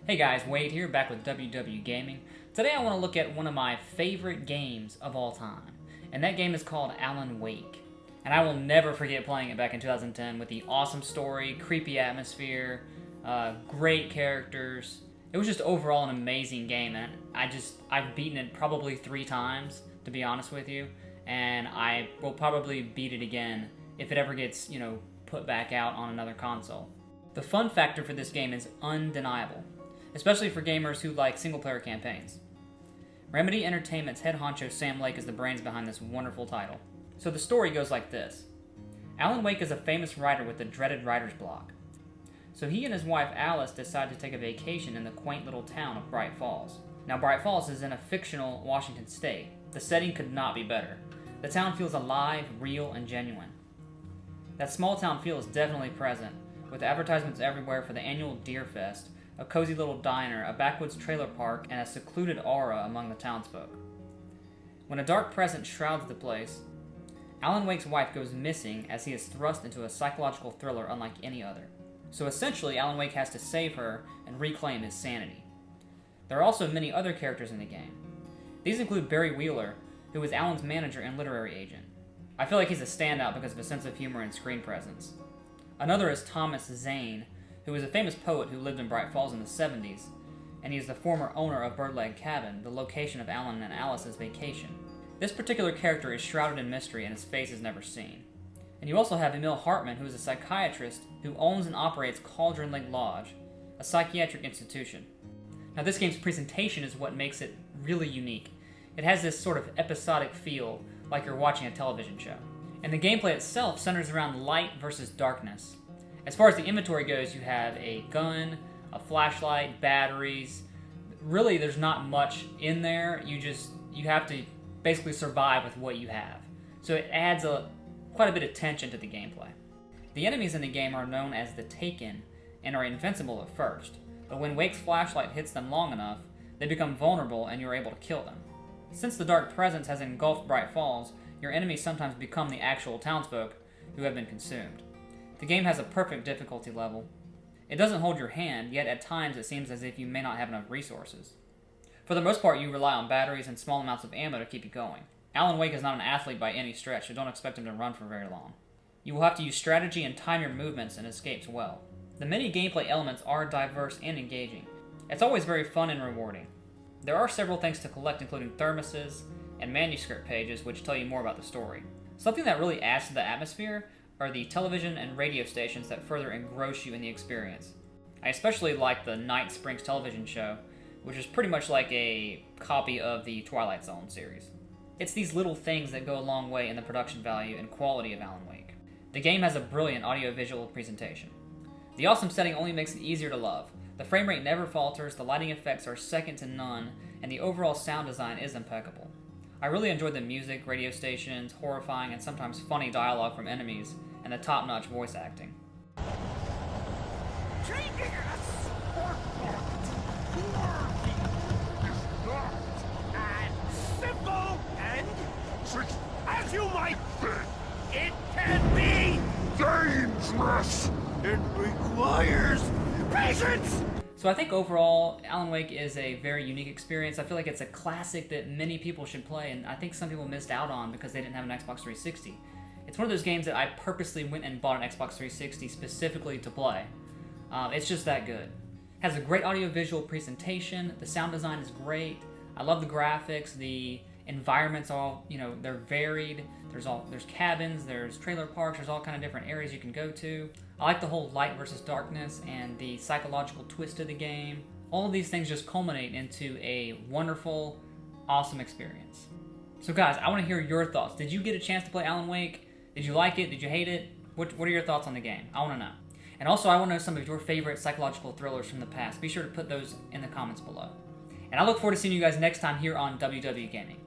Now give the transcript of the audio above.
Hey guys, Wade here, back with WW Gaming. Today I want to look at one of my favorite games of all time, and that game is called Alan Wake. And I will never forget playing it back in 2010 with the awesome story, creepy atmosphere, great characters. It was just overall an amazing game, and I've beaten it probably 3 times, to be honest with you, and I will probably beat it again if it ever gets, put back out on another console. The fun factor for this game is undeniable, especially for gamers who like single-player campaigns. Remedy Entertainment's head honcho Sam Lake is the brains behind this wonderful title. So the story goes like this. Alan Wake is a famous writer with the dreaded writer's block. So he and his wife Alice decide to take a vacation in the quaint little town of Bright Falls. Now Bright Falls is in a fictional Washington state. The setting could not be better. The town feels alive, real, and genuine. That small town feel is definitely present, with advertisements everywhere for the annual Deer Fest, a cozy little diner, a backwoods trailer park, and a secluded aura among the townsfolk. When a dark presence shrouds the place, Alan Wake's wife goes missing as he is thrust into a psychological thriller unlike any other. So essentially, Alan Wake has to save her and reclaim his sanity. There are also many other characters in the game. These include Barry Wheeler, who is Alan's manager and literary agent. I feel like he's a standout because of his sense of humor and screen presence. Another is Thomas Zane, who is a famous poet who lived in Bright Falls in the 70s, and he is the former owner of Birdleg Cabin, the location of Alan and Alice's vacation. This particular character is shrouded in mystery and his face is never seen. And you also have Emil Hartman, who is a psychiatrist who owns and operates Cauldron Lake Lodge, a psychiatric institution. Now this game's presentation is what makes it really unique. It has this sort of episodic feel, like you're watching a television show. And the gameplay itself centers around light versus darkness. As far as the inventory goes, you have a gun, a flashlight, batteries. Really, there's not much in there. You have to basically survive with what you have. So it adds quite a bit of tension to the gameplay. The enemies in the game are known as the Taken and are invincible at first, but when Wake's flashlight hits them long enough, they become vulnerable and you're able to kill them. Since the dark presence has engulfed Bright Falls, your enemies sometimes become the actual townsfolk who have been consumed. The game has a perfect difficulty level. It doesn't hold your hand, yet at times it seems as if you may not have enough resources. For the most part, you rely on batteries and small amounts of ammo to keep you going. Alan Wake is not an athlete by any stretch, so don't expect him to run for very long. You will have to use strategy and time your movements and escapes well. The many gameplay elements are diverse and engaging. It's always very fun and rewarding. There are several things to collect, including thermoses and manuscript pages, which tell you more about the story. Something that really adds to the atmosphere are the television and radio stations that further engross you in the experience. I especially like the Night Springs television show, which is pretty much like a copy of the Twilight Zone series. It's these little things that go a long way in the production value and quality of Alan Wake. The game has a brilliant audio-visual presentation. The awesome setting only makes it easier to love. The frame rate never falters, the lighting effects are second to none, and the overall sound design is impeccable. I really enjoyed the music, radio stations, horrifying and sometimes funny dialogue from enemies, and the top-notch voice acting. Simple and as you might think, it can be dangerous. It requires patience. So I think overall, Alan Wake is a very unique experience. I feel like it's a classic that many people should play, and I think some people missed out on because they didn't have an Xbox 360. It's one of those games that I purposely went and bought an Xbox 360 specifically to play. It's just that good. It has a great audio-visual presentation. The sound design is great. I love the graphics. The environments they're varied. There's cabins, there's trailer parks, there's all kind of different areas you can go to. I like the whole light versus darkness and the psychological twist of the game. All of these things just culminate into a wonderful, awesome experience. So guys, I want to hear your thoughts. Did you get a chance to play Alan Wake? Did you like it? Did you hate it? What are your thoughts on the game? I want to know. And also, I want to know some of your favorite psychological thrillers from the past. Be sure to put those in the comments below. And I look forward to seeing you guys next time here on WW Gaming.